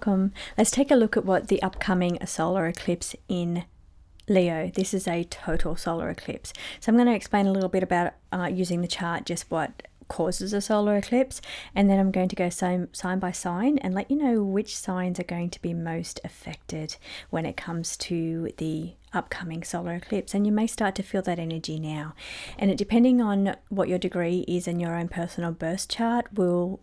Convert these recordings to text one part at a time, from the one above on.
welcome. Let's take a look at what the upcoming solar eclipse in Leo. This is a total solar eclipse. So I'm going to explain a little bit about using the chart, just what causes a solar eclipse, and then I'm going to go sign by sign and let you know which signs are going to be most affected when it comes to the upcoming solar eclipse. And you may start to feel that energy now, and it, depending on what your degree is in your own personal birth chart, will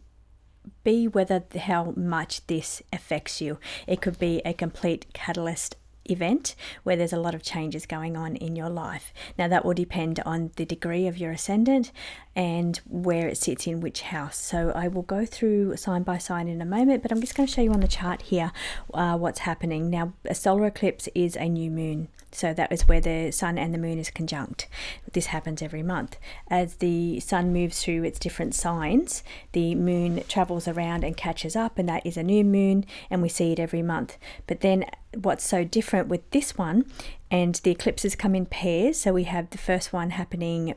be whether how much this affects you. It could be a complete catalyst event where there's a lot of changes going on in your life. Now that will depend on the degree of your ascendant and where it sits in which house. So I will go through sign by sign in a moment, but I'm just going to show you on the chart here what's happening. Now, a solar eclipse is a new moon. So that is where the sun and the moon is conjunct. This happens every month. As the sun moves through its different signs, the moon travels around and catches up, and that is a new moon, and we see it every month. But then what's so different with this one, and the eclipses come in pairs, so we have the first one happening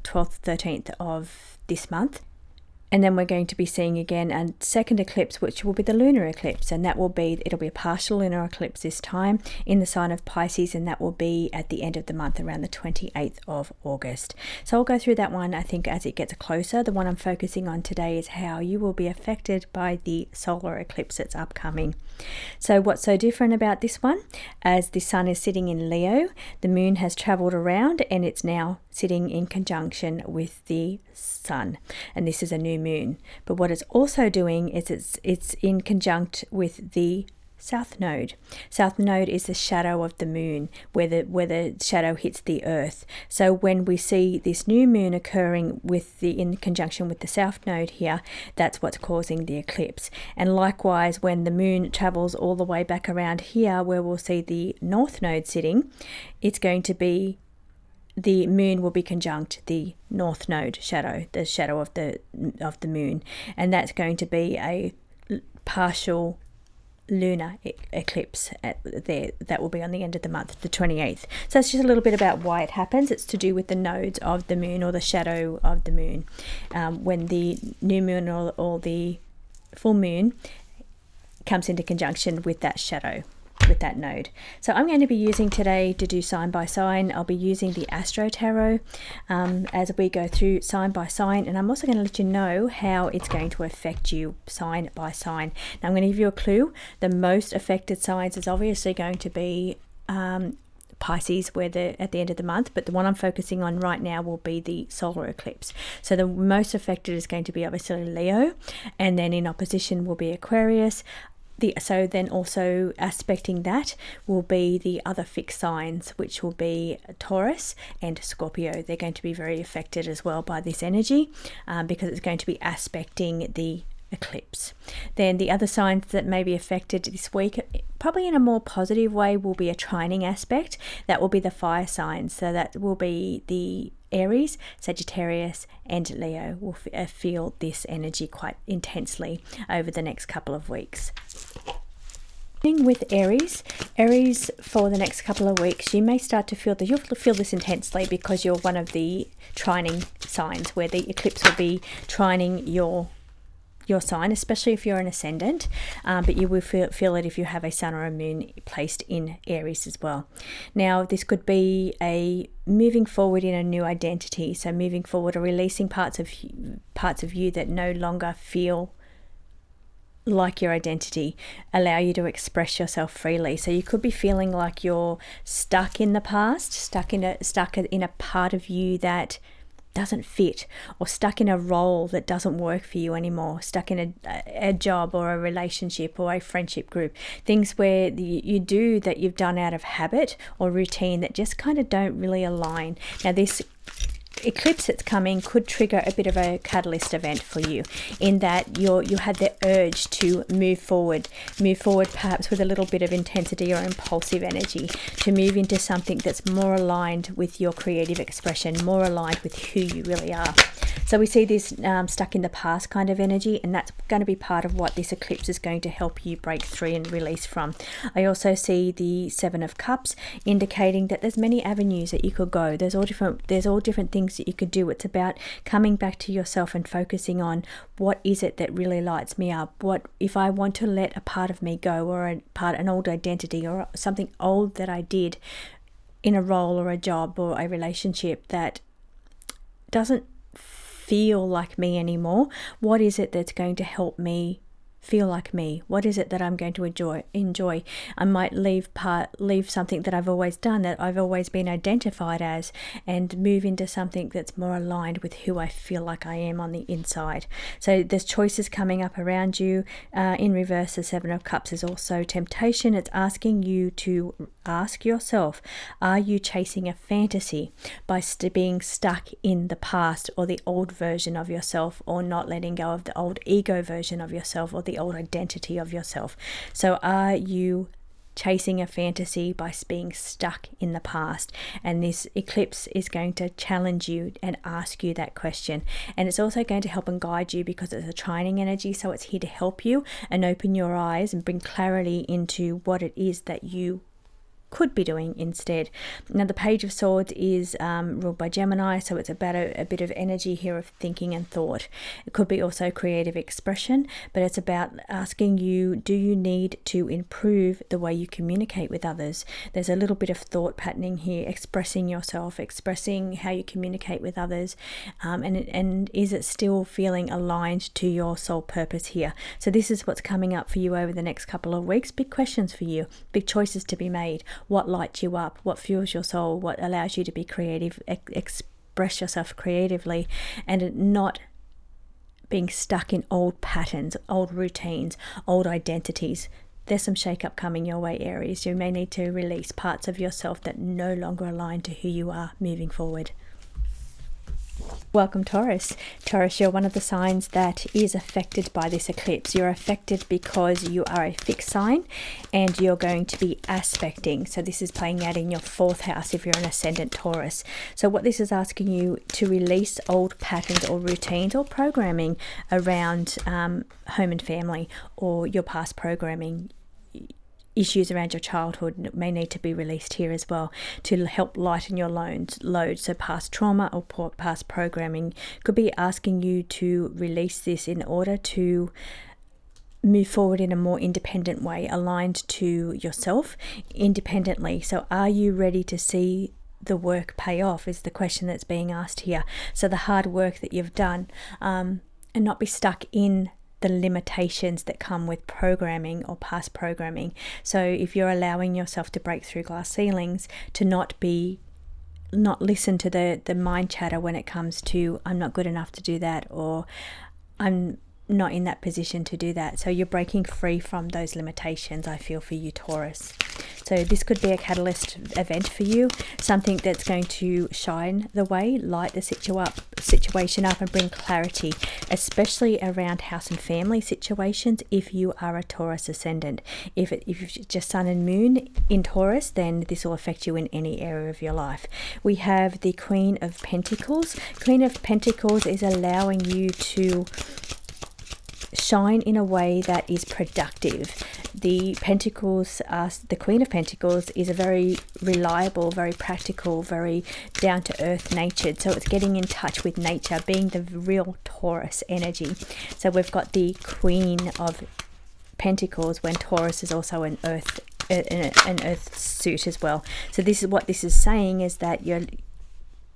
12th, 13th of this month. And then we're going to be seeing again a second eclipse, which will be the lunar eclipse. And that will be, it'll be a partial lunar eclipse this time in the sign of Pisces. And that will be at the end of the month, around the 28th of August. So I'll go through that one, I think, as it gets closer. The one I'm focusing on today is how you will be affected by the solar eclipse that's upcoming. So what's so different about this one? As the sun is sitting in Leo, the moon has traveled around and it's now sitting in conjunction with the sun, and this is a new moon. But what it's also doing is it's in conjunct with the south node. South node is the shadow of the moon, where the shadow hits the earth. So when we see this new moon occurring in conjunction with the south node here, that's what's causing the eclipse. And likewise, when the moon travels all the way back around here, where we'll see the north node sitting, it's going to be, the moon will be conjunct the north node shadow, the shadow of the moon, and that's going to be a partial lunar eclipse there. That will be on the end of the month, the 28th. So it's just a little bit about why it happens. It's to do with the nodes of the moon, or the shadow of the moon, when the new moon or the full moon comes into conjunction with that shadow, with that node. So I'm going to be using today, to do sign by sign, I'll be using the Astro Tarot as we go through sign by sign, and I'm also going to let you know how it's going to affect you sign by sign. Now I'm going to give you a clue. The most affected signs is obviously going to be Pisces, where at the end of the month, but the one I'm focusing on right now will be the solar eclipse. So the most affected is going to be obviously Leo, and then in opposition will be Aquarius. So then also aspecting that will be the other fixed signs, which will be Taurus and Scorpio. They're going to be very affected as well by this energy, because it's going to be aspecting the eclipse. Then the other signs that may be affected this week, probably in a more positive way, will be a trining aspect. That will be the fire signs. So that will be the Aries, Sagittarius and Leo will feel this energy quite intensely over the next couple of weeks. With Aries for the next couple of weeks, you may start to feel that you'll feel this intensely, because you're one of the trining signs, where the eclipse will be trining your sign, especially if you're an ascendant, but you will feel it if you have a sun or a moon placed in Aries as well. Now this could be a moving forward in a new identity, so moving forward or releasing parts of you that no longer feel like your identity, allow you to express yourself freely. So you could be feeling like you're stuck in the past, stuck in a part of you that doesn't fit, or stuck in a role that doesn't work for you anymore, stuck in a job or a relationship or a friendship group, things where you do that you've done out of habit or routine that just kind of don't really align. Now this eclipse that's coming could trigger a bit of a catalyst event for you, in that you had the urge to move forward perhaps with a little bit of intensity or impulsive energy, to move into something that's more aligned with your creative expression, more aligned with who you really are. So we see this stuck in the past kind of energy, and that's going to be part of what this eclipse is going to help you break through and release from. I also see the Seven of Cups, indicating that there's many avenues that you could go. There's all different things that you could do. It's about coming back to yourself and focusing on what is it that really lights me up. What if I want to let a part of me go, or an old identity, or something old that I did in a role or a job or a relationship that doesn't feel like me anymore? What is it that's going to help me feel like me? What is it that I'm going to enjoy? I might leave something that I've always done, that I've always been identified as, and move into something that's more aligned with who I feel like I am on the inside. So there's choices coming up around you. In reverse, the Seven of Cups is also temptation. It's asking you to ask yourself, are you chasing a fantasy by being stuck in the past, or the old version of yourself, or not letting go of the old ego version of yourself, or the old identity of yourself? So are you chasing a fantasy by being stuck in the past? And this eclipse is going to challenge you and ask you that question. And it's also going to help and guide you, because it's a trining energy, so it's here to help you and open your eyes and bring clarity into what it is that you could be doing instead. Now, the Page of Swords is ruled by Gemini, so it's about a bit of energy here of thinking and thought. It could be also creative expression, but it's about asking you, do you need to improve the way you communicate with others? There's a little bit of thought patterning here, expressing yourself, expressing how you communicate with others, and is it still feeling aligned to your soul purpose here? So this is what's coming up for you over the next couple of weeks. Big questions for you, big choices to be made. What lights you up? What fuels your soul? What allows you to be creative, express yourself creatively, and not being stuck in old patterns, old routines, old identities. There's some shake-up coming your way, Aries. You may need to release parts of yourself that no longer align to who you are moving forward. Welcome, Taurus. Taurus, you're one of the signs that is affected by this eclipse. You're affected because you are a fixed sign, and you're going to be aspecting. So this is playing out in your 4th house if you're an ascendant Taurus. So what this is asking you to release old patterns or routines or programming around home and family, or your past programming. Issues around your childhood may need to be released here as well, to help lighten your load. So past trauma or past programming could be asking you to release this in order to move forward in a more independent way, aligned to yourself independently. So are you ready to see the work pay off, is the question that's being asked here. So the hard work that you've done, and not be stuck in the limitations that come with programming or past programming. So if you're allowing yourself to break through glass ceilings, to not listen to the mind chatter when it comes to, I'm not good enough to do that, or I'm not in that position to do that. So you're breaking free from those limitations, I feel, for you, Taurus. So this could be a catalyst event for you, something that's going to shine the way, light the situation up and bring clarity, especially around house and family situations if you are a Taurus ascendant. If it's just sun and moon in Taurus, then this will affect you in any area of your life. We have the Queen of Pentacles. Queen of Pentacles is allowing you to shine in a way that is productive. The Queen of Pentacles is a very reliable, very practical, very down-to-earth natured. So it's getting in touch with nature, being the real Taurus energy. So we've got the Queen of Pentacles when Taurus is also an earth suit as well. So this is what this is saying, is that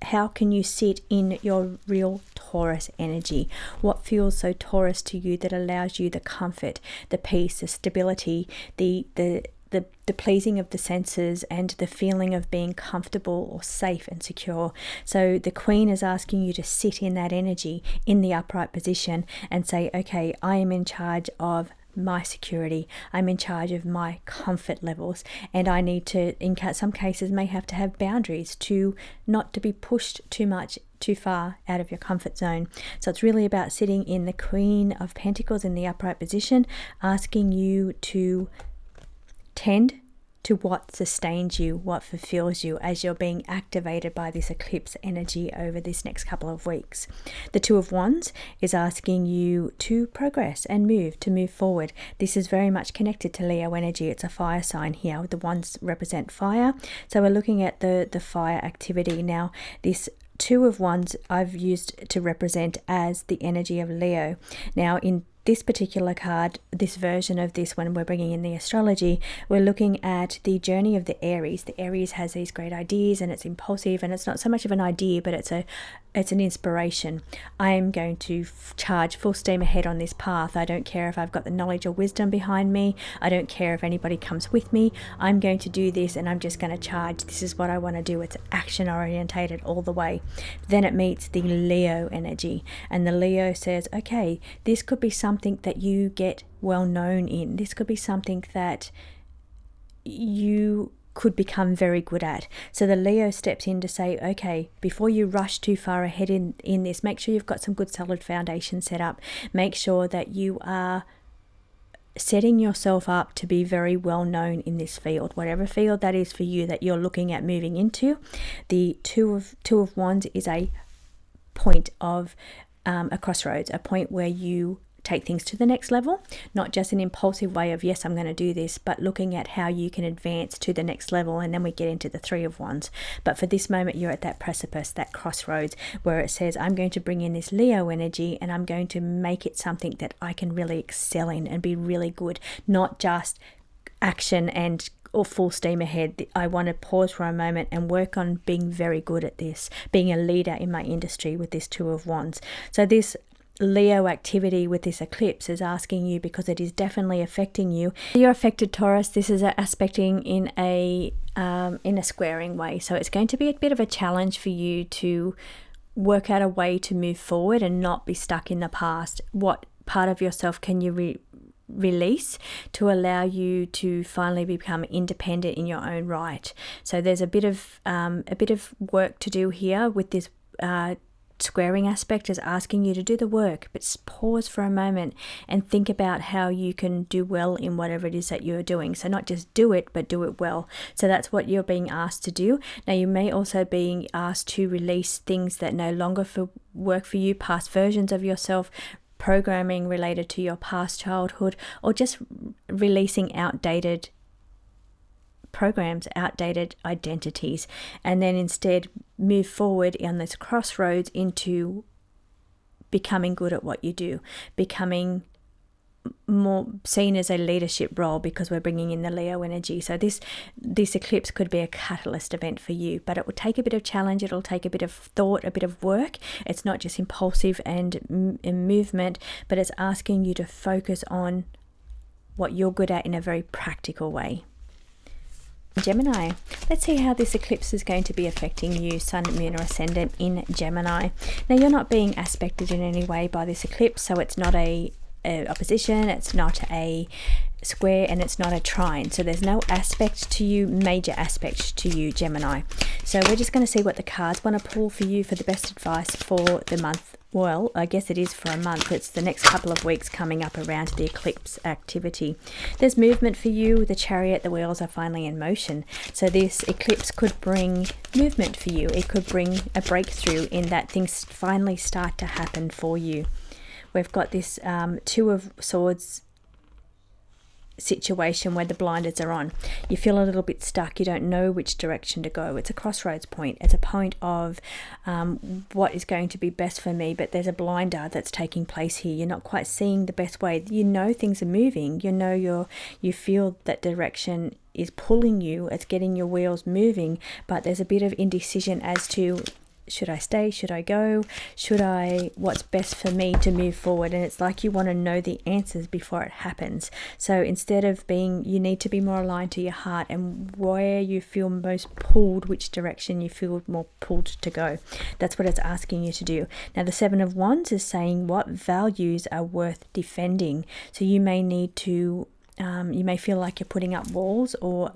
how can you sit in your real Taurus energy? What feels so Taurus to you that allows you the comfort, the peace, the stability, the pleasing of the senses, and the feeling of being comfortable or safe and secure? So the Queen is asking you to sit in that energy in the upright position and say, okay, I am in charge of my security, I'm in charge of my comfort levels, and I need to, in some cases, may have to have boundaries to not to be pushed too far out of your comfort zone. So it's really about sitting in the Queen of Pentacles in the upright position, asking you to tend to what sustains you, what fulfills you as you're being activated by this eclipse energy over this next couple of weeks. The Two of Wands is asking you to progress and to move forward. This is very much connected to Leo energy. It's a fire sign here. The wands represent fire. So we're looking at the fire activity. Now, this Two of Wands I've used to represent as the energy of Leo. Now, in this particular card, this version of this, when we're bringing in the astrology, we're looking at the journey of the Aries. The Aries has these great ideas and it's impulsive, and it's not so much of an idea, but it's an inspiration. I am going to charge full steam ahead on this path. I don't care if I've got the knowledge or wisdom behind me. I don't care if anybody comes with me. I'm going to do this and I'm just going to charge. This is what I want to do. It's action orientated all the way. Then it meets the Leo energy, and the Leo says, okay, this could be something that you get well known in. This could be something that you could become very good at. So the Leo steps in to say, okay, before you rush too far ahead in this, make sure you've got some good solid foundation set up. Make sure that you are setting yourself up to be very well known in this field, whatever field that is for you that you're looking at moving into. The Two of Wands is a point of a crossroads, a point where you take things to the next level, not just an impulsive way of, yes, I'm going to do this, but looking at how you can advance to the next level. And then we get into the Three of Wands. But for this moment, you're at that precipice, that crossroads, where it says, I'm going to bring in this Leo energy and I'm going to make it something that I can really excel in and be really good, not just action and or full steam ahead. I want to pause for a moment and work on being very good at this, being a leader in my industry with this Two of Wands. So this Leo activity with this eclipse is asking you, because it is definitely affecting you. You're affected, Taurus. This is aspecting in a squaring way. So it's going to be a bit of a challenge for you to work out a way to move forward and not be stuck in the past. What part of yourself can you release to allow you to finally become independent in your own right? So there's a bit of work to do here with this squaring aspect, is asking you to do the work, but pause for a moment and think about how you can do well in whatever it is that you're doing. So not just do it, but do it well. So that's what you're being asked to do. Now, you may also be asked to release things that no longer work for you, past versions of yourself, programming related to your past childhood, or just releasing outdated programs, outdated identities, and then instead move forward on this crossroads into becoming good at what you do, becoming more seen as a leadership role, because we're bringing in the Leo energy. So this eclipse could be a catalyst event for you, but it will take a bit of challenge. It'll take a bit of thought, a bit of work. It's not just impulsive and movement, but it's asking you to focus on what you're good at in a very practical way. Gemini, let's see how this eclipse is going to be affecting you, Sun, Moon or Ascendant in Gemini. Now, you're not being aspected in any way by this eclipse, so it's not a opposition, it's not a square, and it's not a trine. So there's no aspect to you, major aspect to you, Gemini. So we're just going to see what the cards want to pull for you for the best advice for the month. Well, I guess it is for a month. It's the next couple of weeks coming up around the eclipse activity. There's movement for you. The Chariot, the wheels are finally in motion. So this eclipse could bring movement for you. It could bring a breakthrough in that things finally start to happen for you. We've got this Two of Swords situation where the blinders are on. You feel a little bit stuck. You don't know which direction to go. It's a crossroads point. It's a point of what is going to be best for me, but there's a blinder that's taking place here. You're not quite seeing the best way. You know things are moving. You know you feel that direction is pulling you. It's getting your wheels moving, but there's a bit of indecision as to, should I stay? Should I go? What's best for me to move forward? And it's like you want to know the answers before it happens. So instead of you need to be more aligned to your heart and where you feel most pulled, which direction you feel more pulled to go. That's what it's asking you to do. Now, the Seven of Wands is saying what values are worth defending. So you may need to you may feel like you're putting up walls or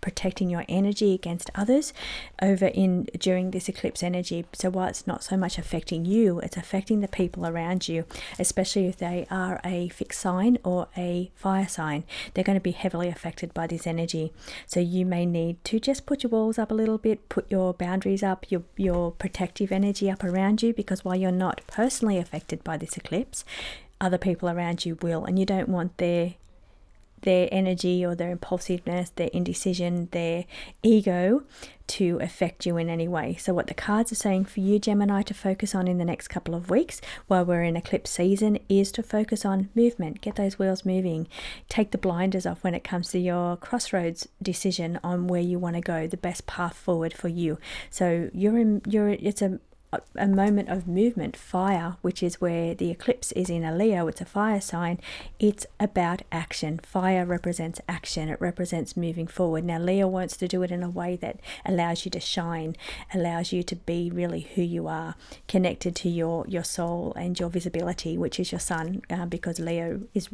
protecting your energy against others during this eclipse energy. So while it's not so much affecting you, it's affecting the people around you, especially if they are a fixed sign or a fire sign. They're going to be heavily affected by this energy. So you may need to just put your walls up a little bit, put your boundaries up, your protective energy up around you, because while you're not personally affected by this eclipse, other people around you will, and you don't want their energy or their impulsiveness, their indecision, their ego to affect you in any way. So what the cards are saying for you, Gemini, to focus on in the next couple of weeks while we're in eclipse season is to focus on movement. Get those wheels moving. Take the blinders off when it comes to your crossroads decision on where you want to go, the best path forward for you. So it's a moment of movement. Fire, which is where the eclipse is in a Leo, it's a fire sign. It's about action. Fire represents action. It represents moving forward. Now Leo wants to do it in a way that allows you to shine, allows you to be really who you are, connected to your soul and your visibility, which is your sun, because Leo is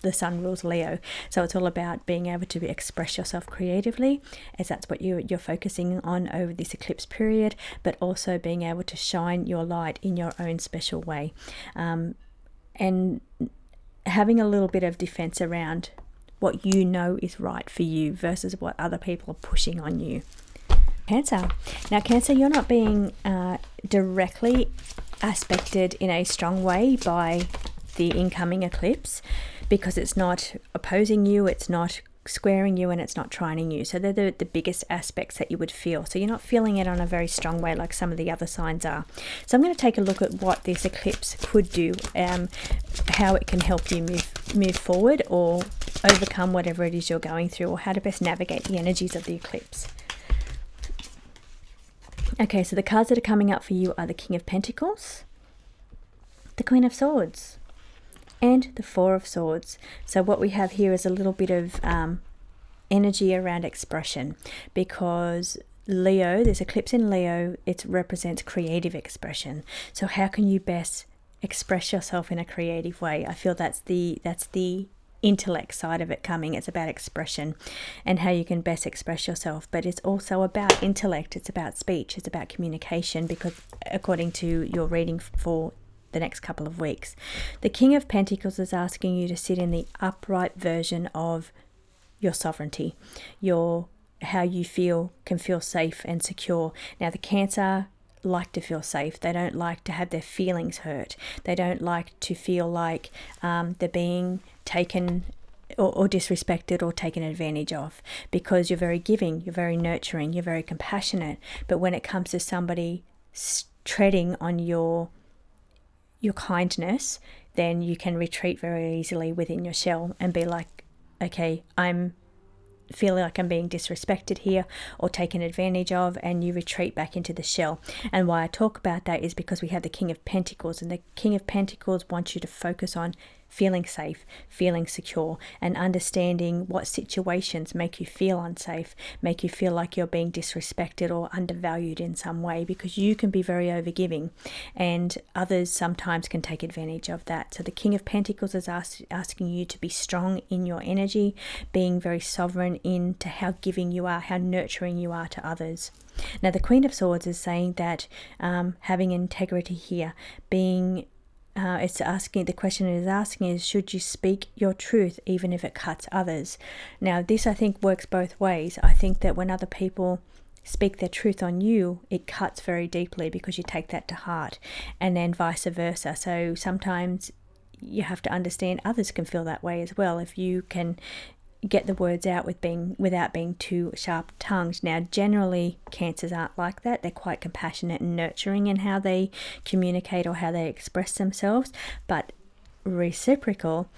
the sun rules Leo. So it's all about being able to express yourself creatively, as that's what you're focusing on over this eclipse period, but also being able to shine your light in your own special way, and having a little bit of defense around what you know is right for you versus what other people are pushing on you. Cancer. Now Cancer, you're not being directly aspected in a strong way by the incoming eclipse, because it's not opposing you, it's not squaring you, and it's not trining you. So they're the biggest aspects that you would feel. So you're not feeling it on a very strong way like some of the other signs are. So I'm going to take a look at what this eclipse could do, how it can help you move forward or overcome whatever it is you're going through, or how to best navigate the energies of the eclipse. Okay, so the cards that are coming up for you are the King of Pentacles, the Queen of Swords, and the Four of Swords. So what we have here is a little bit of energy around expression, because Leo, this eclipse in Leo, it represents creative expression. So how can you best express yourself in a creative way? I feel that's the intellect side of it coming. It's about expression and how you can best express yourself, but it's also about intellect, it's about speech, it's about communication, because according to your reading for the next couple of weeks, the King of Pentacles is asking you to sit in the upright version of your sovereignty, how you can feel safe and secure. Now the Cancer like to feel safe. They don't like to have their feelings hurt. They don't like to feel like they're being taken or disrespected or taken advantage of, because you're very giving, you're very nurturing, you're very compassionate. But when it comes to somebody treading on your kindness, then you can retreat very easily within your shell and be like, okay, I'm feeling like I'm being disrespected here or taken advantage of, and you retreat back into the shell. And why I talk about that is because we have the King of Pentacles, and the King of Pentacles wants you to focus on feeling safe, feeling secure, and understanding what situations make you feel unsafe, make you feel like you're being disrespected or undervalued in some way, because you can be very overgiving and others sometimes can take advantage of that. So the King of Pentacles is asking you to be strong in your energy, being very sovereign into how giving you are, how nurturing you are to others. Now the Queen of Swords is saying that having integrity here, being the question it is asking is, should you speak your truth even if it cuts others? Now this, I think, works both ways. I think that when other people speak their truth on you, it cuts very deeply because you take that to heart, and then vice versa. So sometimes you have to understand others can feel that way as well. If you can get the words out without being too sharp-tongued. Now, generally, Cancers aren't like that. They're quite compassionate and nurturing in how they communicate or how they express themselves. But reciprocal,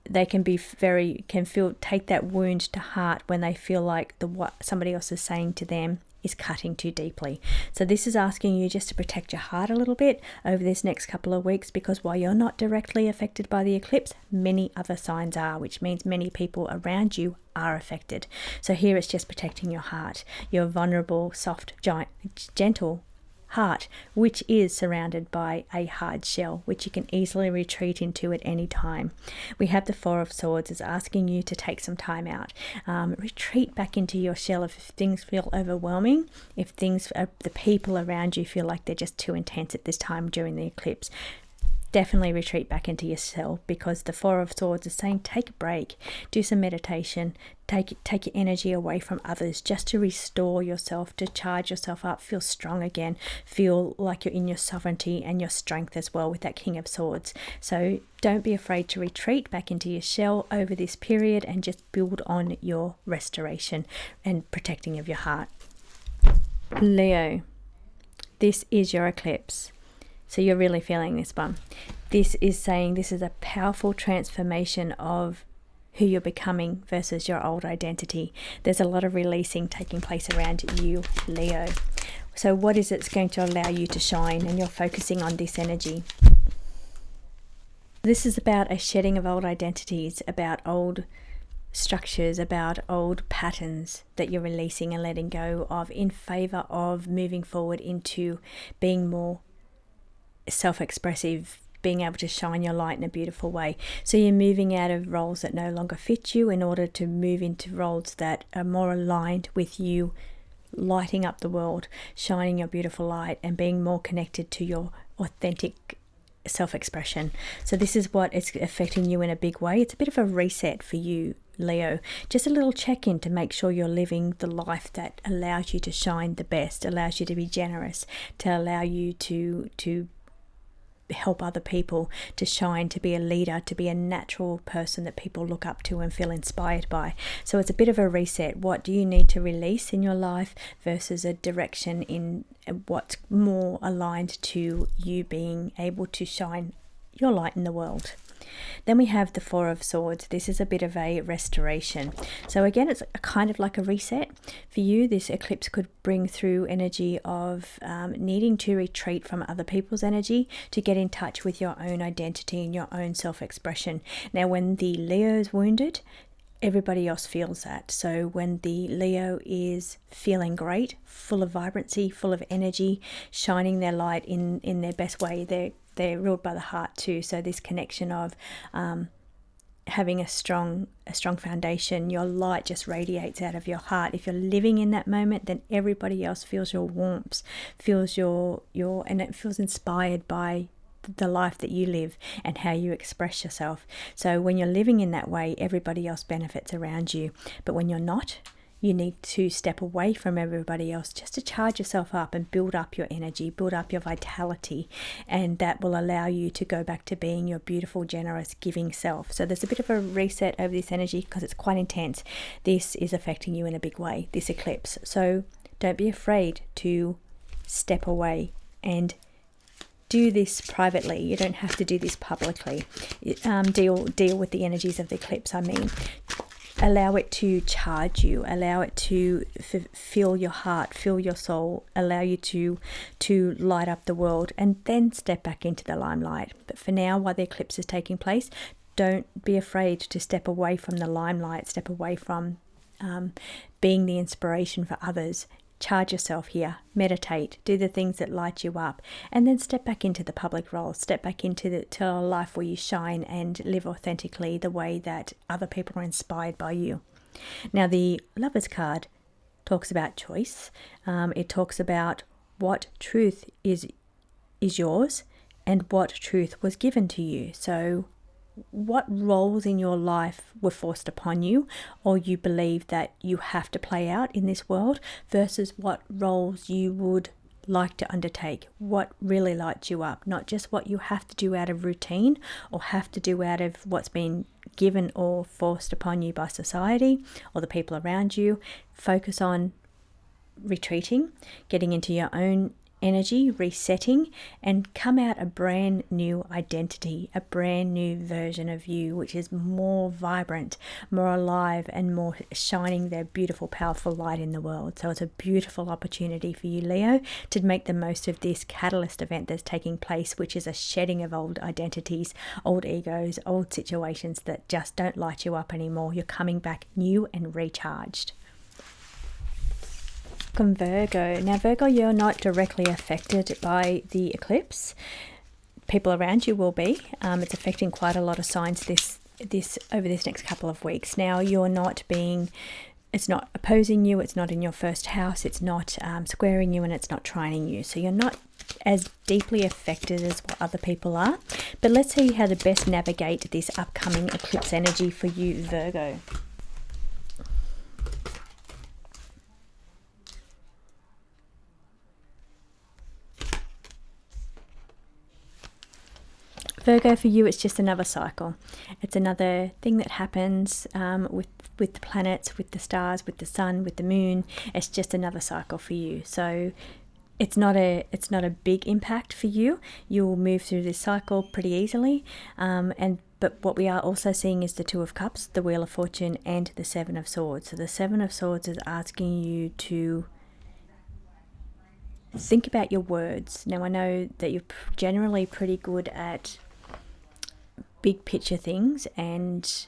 they can be take that wound to heart when they feel like what somebody else is saying to them is cutting too deeply. So this is asking you just to protect your heart a little bit over this next couple of weeks, because while you're not directly affected by the eclipse, many other signs are, which means many people around you are affected. So here it's just protecting your heart, your vulnerable, soft, gentle heart, which is surrounded by a hard shell, which you can easily retreat into at any time. We have the Four of Swords is asking you to take some time out, retreat back into your shell if things feel overwhelming, if things, the people around you feel like they're just too intense at this time during the eclipse. Definitely retreat back into yourself, because the Four of Swords is saying take a break, do some meditation, take your energy away from others just to restore yourself, to charge yourself up, feel strong again, feel like you're in your sovereignty and your strength as well with that King of Swords. So don't be afraid to retreat back into your shell over this period and just build on your restoration and protecting of your heart. Leo, this is your eclipse. So you're really feeling this one. This is saying this is a powerful transformation of who you're becoming versus your old identity. There's a lot of releasing taking place around you, Leo. So what is it's going to allow you to shine? And you're focusing on this energy. This is about a shedding of old identities, about old structures, about old patterns that you're releasing and letting go of in favor of moving forward into being more self-expressive, being able to shine your light in a beautiful way. So you're moving out of roles that no longer fit you in order to move into roles that are more aligned with you lighting up the world, shining your beautiful light and being more connected to your authentic self-expression. So this is what is affecting you in a big way. It's a bit of a reset for you, Leo. Just a little check-in to make sure you're living the life that allows you to shine the best, allows you to be generous, to allow you to help other people, to shine, to be a leader, to be a natural person that people look up to and feel inspired by. So it's a bit of a reset. What do you need to release in your life versus a direction in what's more aligned to you being able to shine your light in the world? Then we have the Four of Swords. This is a bit of a restoration. So again, it's kind of like a reset. For you, this eclipse could bring through energy of needing to retreat from other people's energy to get in touch with your own identity and your own self-expression. Now, when the Leo is wounded, everybody else feels that. So when the Leo is feeling great, full of vibrancy, full of energy, shining their light in their best way, they're ruled by the heart too. So this connection of having a strong foundation, your light just radiates out of your heart. If you're living in that moment, then everybody else feels your warmth, feels your and it feels inspired by the life that you live and how you express yourself. So when you're living in that way, everybody else benefits around you. But when you're not, you need to step away from everybody else just to charge yourself up and build up your energy, build up your vitality, and that will allow you to go back to being your beautiful, generous, giving self. So there's a bit of a reset over this energy because it's quite intense. This is affecting you in a big way, this eclipse. So don't be afraid to step away and do this privately. You don't have to do this publicly. Deal with the energies of the eclipse, I mean. Allow it to charge you, allow it to fill your heart, fill your soul, allow you to light up the world, and then step back into the limelight. But for now, while the eclipse is taking place, don't be afraid to step away from the limelight, step away from being the inspiration for others. Charge yourself here, meditate, do the things that light you up, and then step back into the public role, step back into a life where you shine and live authentically the way that other people are inspired by you. Now, the Lovers card talks about choice. It talks about what truth is yours and what truth was given to you. So what roles in your life were forced upon you or you believe that you have to play out in this world versus what roles you would like to undertake, what really lights you up, not just what you have to do out of routine or have to do out of what's been given or forced upon you by society or the people around you. Focus on retreating, getting into your own energy, resetting, and come out a brand new identity, a brand new version of you, which is more vibrant, more alive, and more shining their beautiful, powerful light in the world. So it's a beautiful opportunity for you, Leo, to make the most of this catalyst event that's taking place, which is a shedding of old identities, old egos, old situations that just don't light you up anymore. You're coming back new and recharged. welcome Virgo. Now Virgo, you're not directly affected by the eclipse. People around you will be. It's affecting quite a lot of signs this over this next couple of weeks. Now you're not being, it's not opposing you, it's not in your first house, it's not squaring you, and it's not trining you. So you're not as deeply affected as what other people are. But let's see how to best navigate this upcoming eclipse energy for you, Virgo. Virgo, for you, it's just another cycle. It's another thing that happens with the planets, with the stars, with the sun, with the moon. It's just another cycle for you. So it's not a big impact for you. You'll move through this cycle pretty easily. But what we are also seeing is the Two of Cups, the Wheel of Fortune, and the Seven of Swords. So the Seven of Swords is asking you to think about your words. Now I know that you're generally pretty good at big picture things and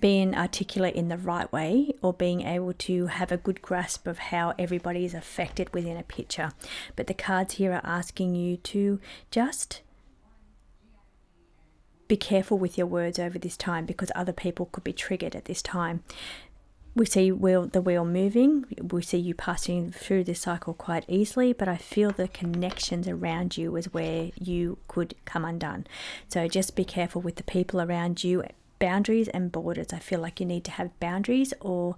being articulate in the right way, or being able to have a good grasp of how everybody is affected within a picture. But the cards here are asking you to just be careful with your words over this time, because other people could be triggered at this time. We see the wheel moving. We see you passing through this cycle quite easily, but I feel the connections around you is where you could come undone. So just be careful with the people around you. Boundaries and borders. I feel like you need to have boundaries, or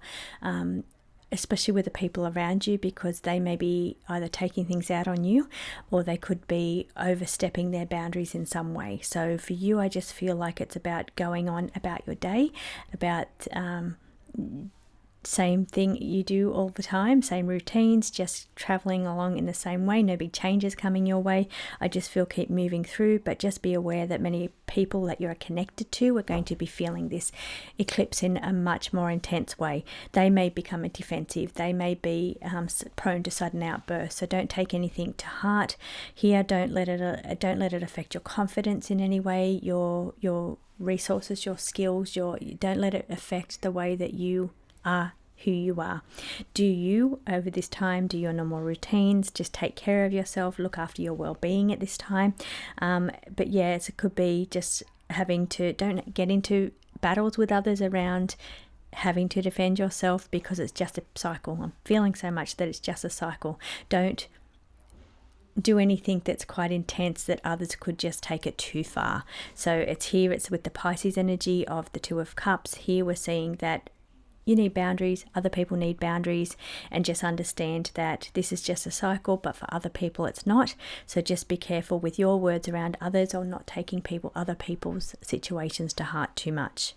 especially with the people around you, because they may be either taking things out on you, or they could be overstepping their boundaries in some way. So for you, I just feel like it's about going on about your day, about same thing you do all the time, same routines, just traveling along in the same way, no big changes coming your way. I just feel keep moving through, but just be aware that many people that you're connected to are going to be feeling this eclipse in a much more intense way. They may become defensive, they may be prone to sudden outbursts, so don't take anything to heart here. Don't let it affect your confidence in any way, your resources, your skills, don't let it affect the way that you are who you are. Do you, over this time, do your normal routines, just take care of yourself, look after your well-being at this time. But yes, it could be just don't get into battles with others around having to defend yourself, because it's just a cycle. I'm feeling so much that it's just a cycle. Don't do anything that's quite intense that others could just take it too far. So it's with the Pisces energy of the Two of Cups. Here we're seeing that you need boundaries, other people need boundaries, and just understand that this is just a cycle, but for other people it's not. So just be careful with your words around others, or not taking other people's situations to heart too much.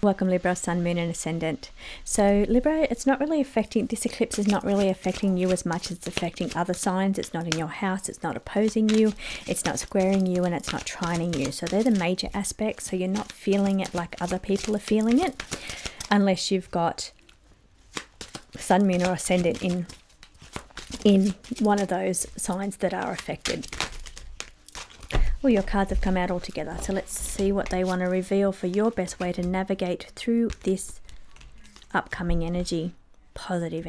Welcome Libra, Sun, Moon and Ascendant. So Libra, this eclipse is not really affecting you as much as it's affecting other signs. It's not in your house, it's not opposing you, it's not squaring you, and it's not trining you. So they're the major aspects. So you're not feeling it like other people are feeling it, unless you've got Sun, Moon or Ascendant in one of those signs that are affected. Well, your cards have come out all together, so let's see what they want to reveal for your best way to navigate through this upcoming energy. Positive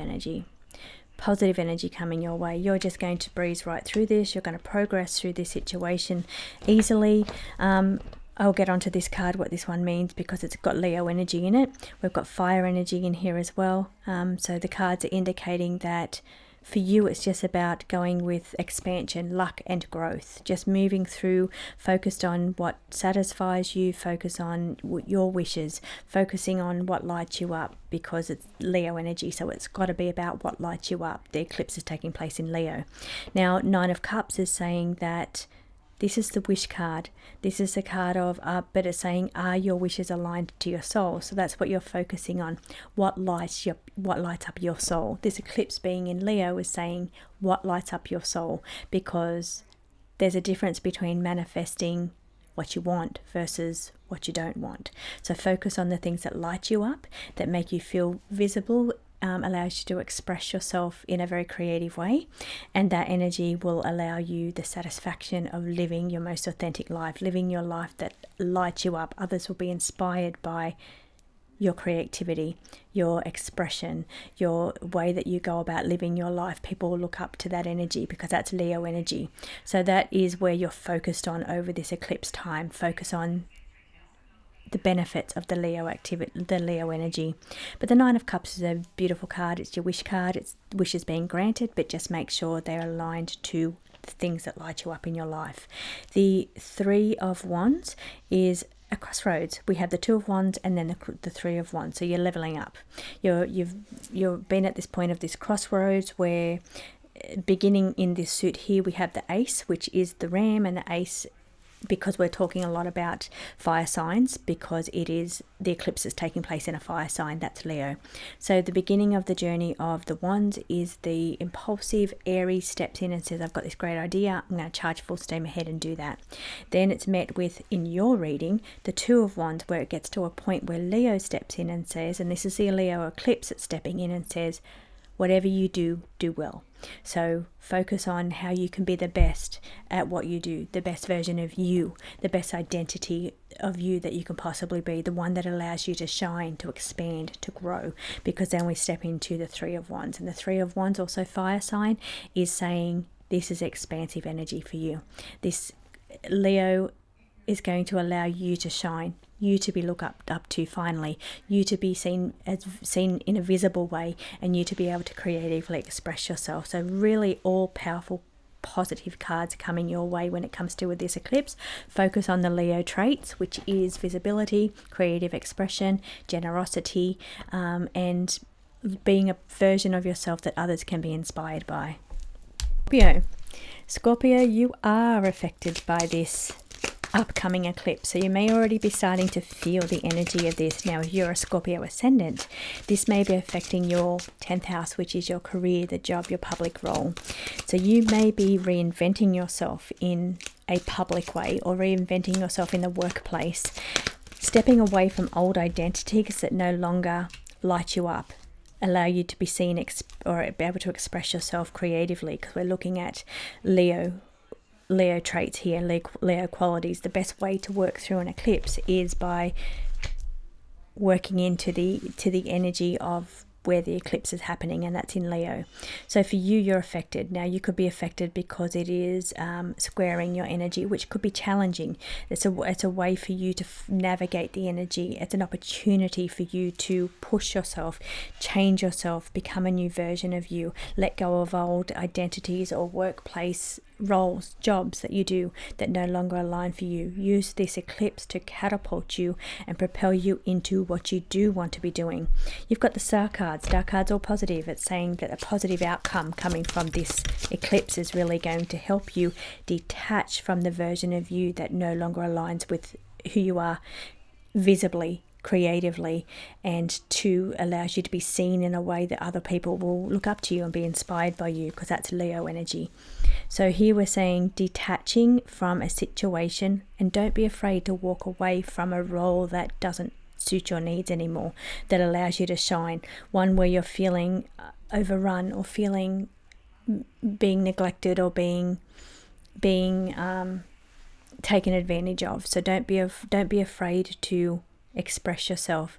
energy coming your way. You're just going to breeze right through this. You're going to progress through this situation easily. I'll get onto this card, what this one means, because it's got Leo energy in it. We've got fire energy in here as well. So the cards are indicating that for you, it's just about going with expansion, luck and growth. Just moving through, focused on what satisfies you, focus on your wishes, focusing on what lights you up, because it's Leo energy. So it's got to be about what lights you up. The eclipse is taking place in Leo. Now, Nine of Cups is saying that this is the wish card. This is the card of, but it's saying, are your wishes aligned to your soul? So that's what you're focusing on. What lights up your soul? This eclipse being in Leo is saying what lights up your soul, because there's a difference between manifesting what you want versus what you don't want. So focus on the things that light you up, that make you feel visible, allows you to express yourself in a very creative way, and that energy will allow you the satisfaction of living your most authentic life, living your life that lights you up. Others will be inspired by your creativity, your expression, your way that you go about living your life. People will look up to that energy because that's Leo energy. So that is where you're focused on over this eclipse time. Focus on the benefits of the Leo activity, the Leo energy. But the Nine of Cups is a beautiful card. It's your wish card. It's wishes being granted, but just make sure they're aligned to the things that light you up in your life. The Three of Wands is a crossroads. We have the Two of Wands and then the Three of Wands. So you're leveling up. You've been at this point of this crossroads where, beginning in this suit here, we have the Ace, which is the Ram, and the Ace, because we're talking a lot about fire signs, because it is the eclipse is taking place in a fire sign, that's Leo. So the beginning of the journey of the Wands is the impulsive Aries steps in and says, I've got this great idea, I'm going to charge full steam ahead and do that. Then it's met with, in your reading, the Two of Wands, where it gets to a point where Leo steps in and says, and this is the Leo eclipse that's stepping in and says, whatever you do, do well. So focus on how you can be the best at what you do, the best version of you, the best identity of you that you can possibly be, the one that allows you to shine, to expand, to grow, because then we step into the Three of Wands. And the Three of Wands, also fire sign, is saying this is expansive energy for you. This Leo is going to allow you to shine, you to be looked up to finally, you to be seen in a visible way, and you to be able to creatively express yourself. So really all powerful positive cards coming your way when it comes to with this eclipse. Focus on the Leo traits, which is visibility, creative expression, generosity, and being a version of yourself that others can be inspired by. Scorpio, you are affected by this upcoming eclipse, so you may already be starting to feel the energy of this. Now, if you're a Scorpio ascendant, this may be affecting your 10th house, which is your career, the job, your public role. So you may be reinventing yourself in a public way, or reinventing yourself in the workplace, stepping away from old identities that no longer light you up, allow you to be seen or be able to express yourself creatively, because we're looking at Leo traits here, Leo qualities. The best way to work through an eclipse is by working into the energy of where the eclipse is happening, and that's in Leo. So for you, you're affected. Now, you could be affected because it is squaring your energy, which could be challenging. It's a way for you to navigate the energy. It's an opportunity for you to push yourself, change yourself, become a new version of you, let go of old identities or workplace roles, jobs that you do that no longer align for you. Use this eclipse to catapult you and propel you into what you do want to be doing. You've got the star cards. Star cards all positive. It's saying that a positive outcome coming from this eclipse is really going to help you detach from the version of you that no longer aligns with who you are visibly, creatively, and to allows you to be seen in a way that other people will look up to you and be inspired by you, because that's Leo energy. So here we're saying detaching from a situation, and don't be afraid to walk away from a role that doesn't suit your needs anymore, that allows you to shine, one where you're feeling overrun or feeling being neglected or being taken advantage of. So don't be afraid to express yourself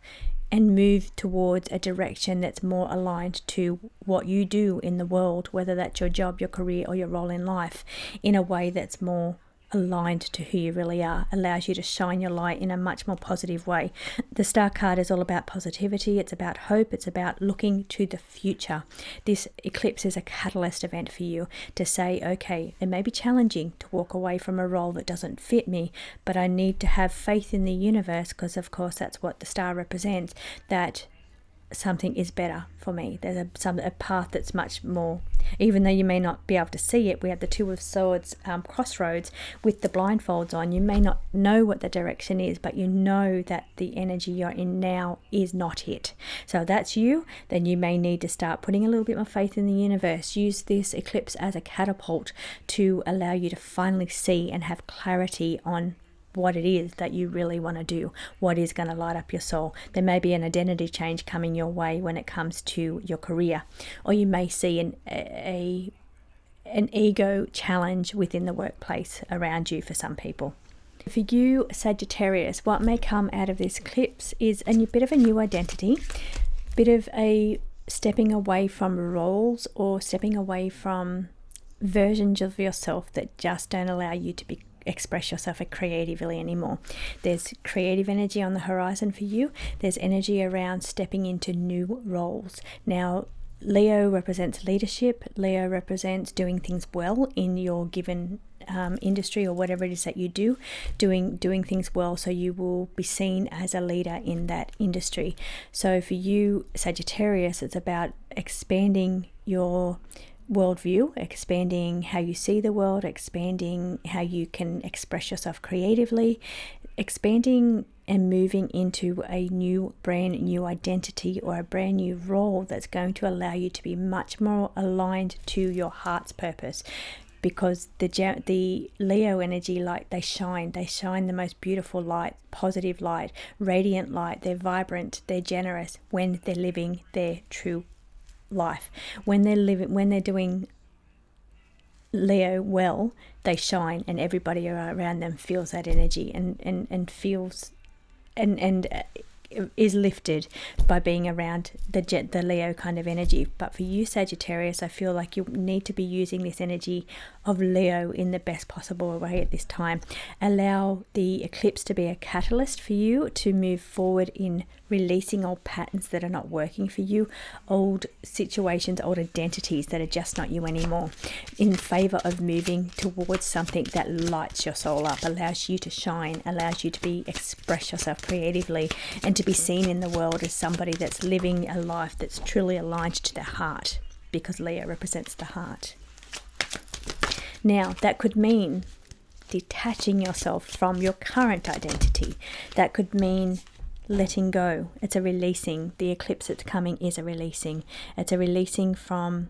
and move towards a direction that's more aligned to what you do in the world, whether that's your job, your career, or your role in life, in a way that's more aligned to who you really are, allows you to shine your light in a much more positive way. The star card is all about positivity. It's about hope. It's about looking to the future. This eclipse is a catalyst event for you to say, okay, it may be challenging to walk away from a role that doesn't fit me, but I need to have faith in the universe, because of course that's what the star represents, that something is better for me. There's a path that's much more, even though you may not be able to see it. We have the Two of Swords crossroads with the blindfolds on. You may not know what the direction is, but you know that the energy you're in now is not it. So if that's you, then you may need to start putting a little bit more faith in the universe. Use this eclipse as a catapult to allow you to finally see and have clarity on what it is that you really want to do, what is going to light up your soul. There may be an identity change coming your way when it comes to your career, or you may see an ego challenge within the workplace around you for some people. For you, Sagittarius, what may come out of this eclipse is a bit of a new identity, bit of a stepping away from roles or stepping away from versions of yourself that just don't allow you to express yourself creatively anymore. There's creative energy on the horizon for you. There's energy around stepping into new roles. Now, Leo represents leadership. Leo represents doing things well in your given industry or whatever it is that you do, doing things well, so you will be seen as a leader in that industry. So for you, Sagittarius, it's about expanding your worldview, expanding how you see the world, expanding how you can express yourself creatively, expanding and moving into a brand new identity or a brand new role that's going to allow you to be much more aligned to your heart's purpose. Because the Leo energy, like they shine the most beautiful light, positive light, radiant light. They're vibrant, they're generous when they're living their true life. When they're doing Leo well, they shine, and everybody around them feels that energy and feels and is lifted by being around the Leo kind of energy. But for you, Sagittarius, I feel like you need to be using this energy of Leo in the best possible way at this time. Allow the eclipse to be a catalyst for you to move forward in releasing old patterns that are not working for you, old situations, old identities that are just not you anymore, in favor of moving towards something that lights your soul up, allows you to shine, allows you to express yourself creatively, and to be seen in the world as somebody that's living a life that's truly aligned to their heart, because Leo represents the heart. Now, that could mean detaching yourself from your current identity. That could mean letting go. It's a releasing. The eclipse that's coming is a releasing. It's a releasing from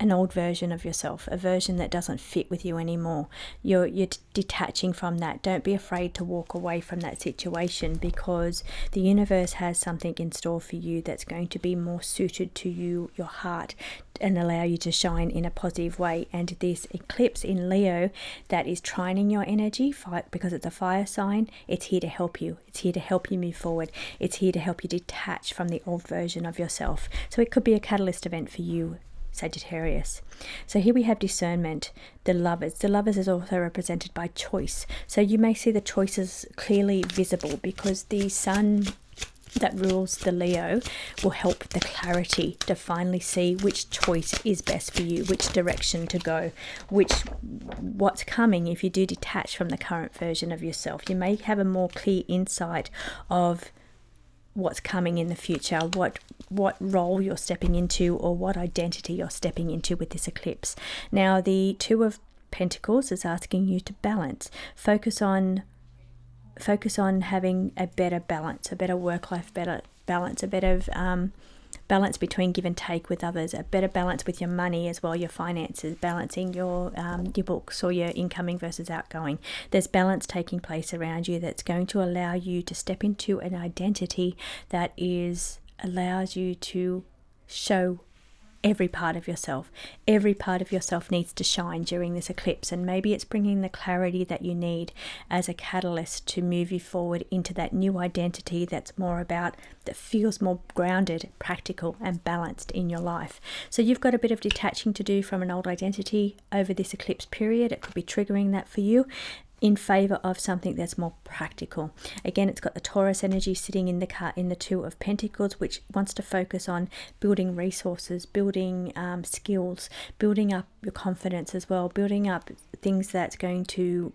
an old version of yourself, a version that doesn't fit with you anymore. You're detaching from that. Don't be afraid to walk away from that situation, because the universe has something in store for you that's going to be more suited to you, your heart, and allow you to shine in a positive way. And this eclipse in Leo that is trining your energy, because it's a fire sign, it's here to help you. It's here to help you move forward. It's here to help you detach from the old version of yourself. So it could be a catalyst event for you, Sagittarius. So here we have discernment, the Lovers. The Lovers is also represented by choice. So you may see the choices clearly visible, because the sun that rules the Leo will help the clarity to finally see which choice is best for you, which direction to go, what's coming. If you do detach from the current version of yourself, you may have a more clear insight of what's coming in the future, what role you're stepping into, or what identity you're stepping into with this eclipse. Now, the Two of Pentacles is asking you to balance. Focus on having a better balance, a better work-life balance, a better balance between give and take with others, a better balance with your money as well, your finances, balancing your books or your incoming versus outgoing. There's balance taking place around you that's going to allow you to step into an identity that allows you to show every part of yourself. Every part of yourself needs to shine during this eclipse, and maybe it's bringing the clarity that you need as a catalyst to move you forward into that new identity that feels more grounded, practical, and balanced in your life. So you've got a bit of detaching to do from an old identity over this eclipse period. It could be triggering that for you, in favor of something that's more practical. Again, it's got the Taurus energy sitting in the Two of Pentacles, which wants to focus on building resources, building skills, building up your confidence as well, building up things that's going to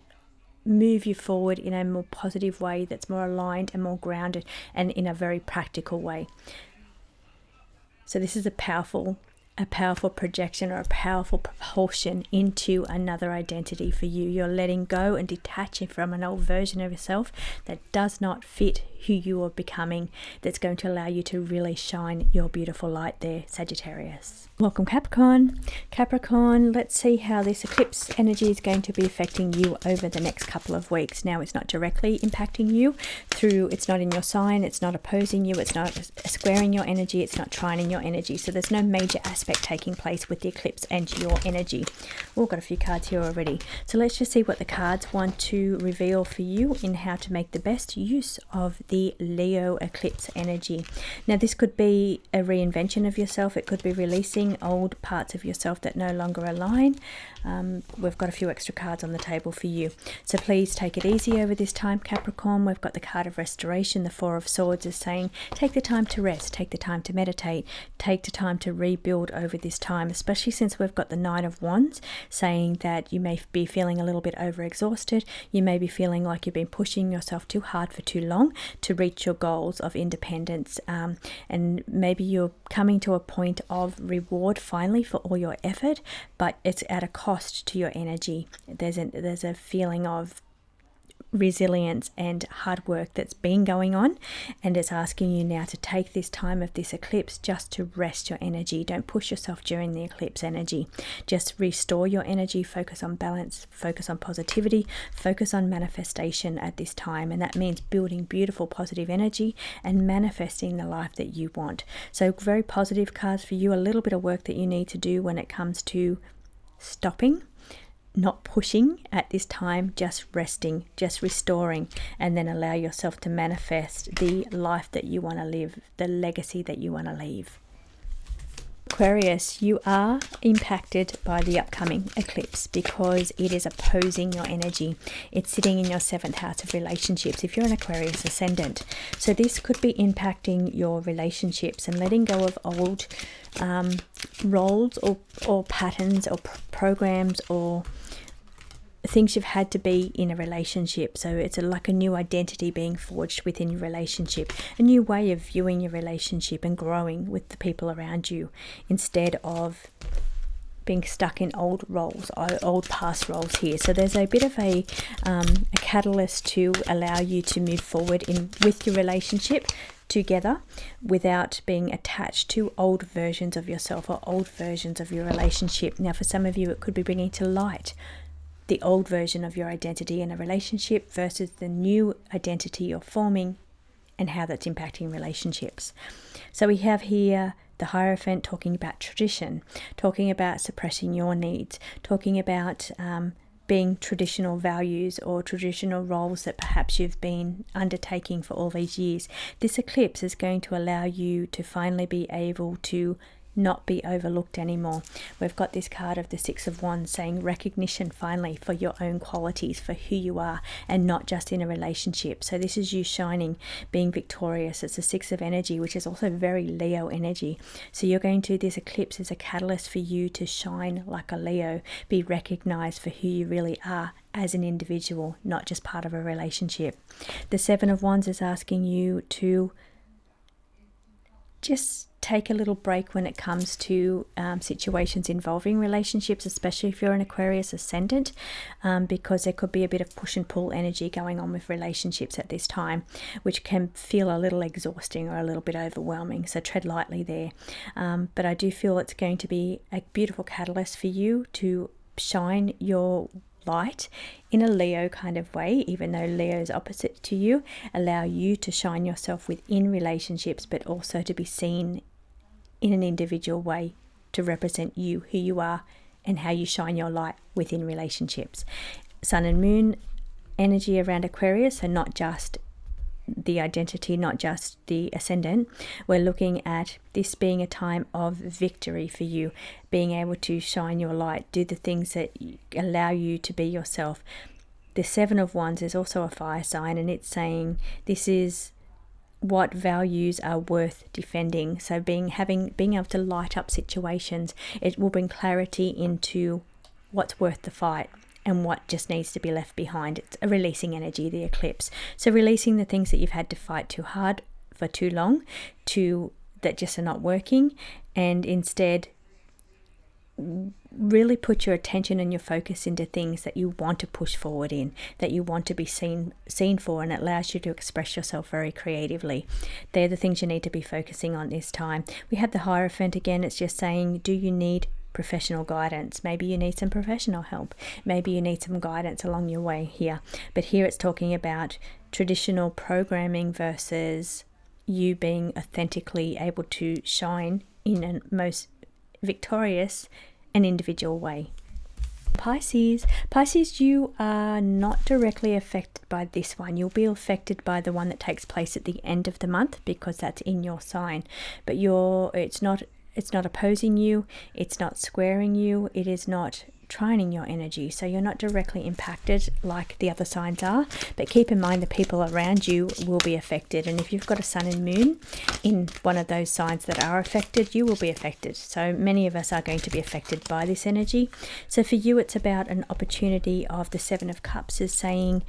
move you forward in a more positive way, that's more aligned and more grounded, and in a very practical way. So this is a powerful projection or a powerful propulsion into another identity for you. You're letting go and detaching from an old version of yourself that does not fit who you are becoming, that's going to allow you to really shine your beautiful light there, Sagittarius. Welcome, Capricorn. Capricorn, let's see how this eclipse energy is going to be affecting you over the next couple of weeks. Now, it's not directly impacting you through, it's not in your sign, it's not opposing you, it's not squaring your energy, it's not trining your energy. So there's no major aspect taking place with the eclipse and your energy. We've got a few cards here already. So let's just see what the cards want to reveal for you in how to make the best use of the Leo eclipse energy. Now, this could be a reinvention of yourself. It could be releasing old parts of yourself that no longer align. We've got a few extra cards on the table for you. So please take it easy over this time, Capricorn. We've got the card of restoration. The Four of Swords is saying, take the time to rest, take the time to meditate, take the time to rebuild over this time, especially since we've got the Nine of Wands saying that you may be feeling a little bit overexhausted. You may be feeling like you've been pushing yourself too hard for too long to reach your goals of independence. And maybe you're coming to a point of reward finally for all your effort, but it's at a cost to your energy. There's a feeling of resilience and hard work that's been going on, and it's asking you now to take this time of this eclipse just to rest your energy. Don't push yourself during the eclipse energy. Just restore your energy, focus on balance, focus on positivity, focus on manifestation at this time, and that means building beautiful positive energy and manifesting the life that you want. So very positive cards for you. A little bit of work that you need to do when it comes to stopping, not pushing at this time, just resting, just restoring, and then allow yourself to manifest the life that you want to live, the legacy that you want to leave. Aquarius, you are impacted by the upcoming eclipse because it is opposing your energy. It's sitting in your 7th house of relationships if you're an Aquarius ascendant. So this could be impacting your relationships and letting go of old roles or patterns or programs or things you've had to be in a relationship. So it's like a new identity being forged within your relationship, a new way of viewing your relationship and growing with the people around you instead of being stuck in old roles, old past roles here. So there's a bit of a catalyst to allow you to move forward with your relationship together without being attached to old versions of yourself or old versions of your relationship. Now, for some of you, it could be bringing to light the old version of your identity in a relationship versus the new identity you're forming and how that's impacting relationships. So we have here the Hierophant talking about tradition, talking about suppressing your needs, talking about being traditional values or traditional roles that perhaps you've been undertaking for all these years. This eclipse is going to allow you to finally be able to not be overlooked anymore. We've got this card of the Six of Wands saying recognition finally for your own qualities, for who you are, and not just in a relationship. So this is you shining, being victorious. It's the Six of Energy, which is also very Leo energy. So you're going to, this eclipse is a catalyst for you to shine like a Leo, be recognized for who you really are as an individual, not just part of a relationship. The Seven of Wands is asking you to just take a little break when it comes to situations involving relationships, especially if you're an Aquarius ascendant, because there could be a bit of push and pull energy going on with relationships at this time, which can feel a little exhausting or a little bit overwhelming. So tread lightly there. But I do feel it's going to be a beautiful catalyst for you to shine your light in a Leo kind of way, even though Leo is opposite to you, allow you to shine yourself within relationships, but also to be seen in an individual way to represent you, who you are, and how you shine your light within relationships. Sun and Moon energy around Aquarius, so not just the identity, not just the ascendant. We're looking at this being a time of victory for you, being able to shine your light, do the things that allow you to be yourself. The Seven of Wands is also a fire sign, and it's saying this is what values are worth defending. So being able to light up situations, it will bring clarity into what's worth the fight and what just needs to be left behind. It's a releasing energy, the eclipse. So releasing the things that you've had to fight too hard for too long, that just are not working, and instead really put your attention and your focus into things that you want to push forward in, that you want to be seen for, and it allows you to express yourself very creatively. They're the things you need to be focusing on this time. We have the Hierophant again. It's just saying, do you need professional guidance? Maybe you need some professional help. Maybe you need some guidance along your way here. But here it's talking about traditional programming versus you being authentically able to shine in a most victorious and individual way. Pisces, you are not directly affected by this one. You'll be affected by the one that takes place at the end of the month because that's in your sign. But it's not opposing you, it's not squaring you, it is not trining your energy, so you're not directly impacted like the other signs are. But keep in mind the people around you will be affected, and if you've got a sun and moon in one of those signs that are affected, you will be affected. So many of us are going to be affected by this energy. So for you, it's about an opportunity of the Seven of Cups is saying,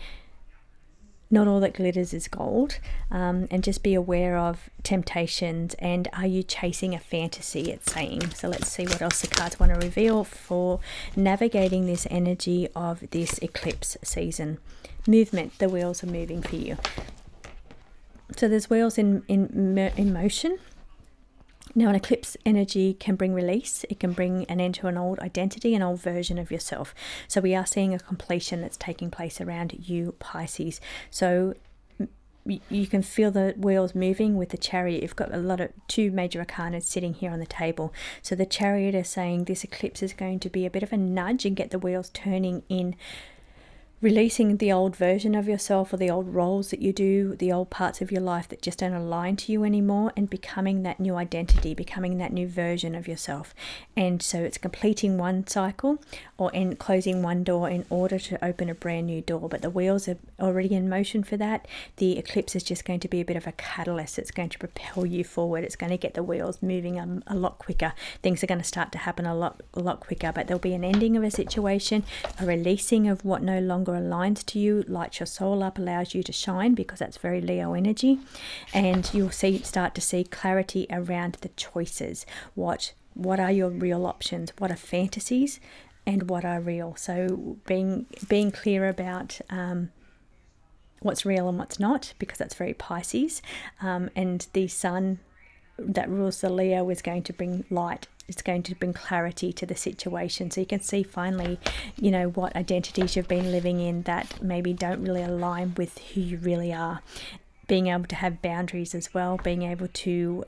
not all that glitters is gold, and just be aware of temptations, and are you chasing a fantasy, it's saying. So let's see what else the cards want to reveal for navigating this energy of this eclipse season. Movement, the wheels are moving for you. So there's wheels in motion. Now, an eclipse energy can bring release. It can bring an end to an old identity, an old version of yourself. So we are seeing a completion that's taking place around you, Pisces. So you can feel the wheels moving with the Chariot. You've got two major arcana sitting here on the table. So the Chariot is saying this eclipse is going to be a bit of a nudge and get the wheels turning in, releasing the old version of yourself or the old roles that you do, the old parts of your life that just don't align to you anymore, and becoming that new identity, becoming that new version of yourself. And so it's completing one cycle or closing one door in order to open a brand new door. But the wheels are already in motion for that. The eclipse is just going to be a bit of a catalyst. It's going to propel you forward. It's going to get the wheels moving a lot quicker. Things are going to start to happen a lot quicker, but there'll be an ending of a situation, a releasing of what no longer aligns to you, lights your soul up, allows you to shine, because that's very Leo energy. And you'll start to see clarity around the choices. What are your real options? What are fantasies and what are real? So being clear about what's real and what's not, because that's very Pisces. And the sun that rules the Leo is going to bring light. It's going to bring clarity to the situation. So you can see finally, what identities you've been living in that maybe don't really align with who you really are. Being able to have boundaries as well, being able to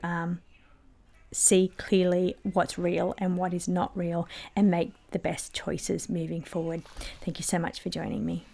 see clearly what's real and what is not real, and make the best choices moving forward. Thank you so much for joining me.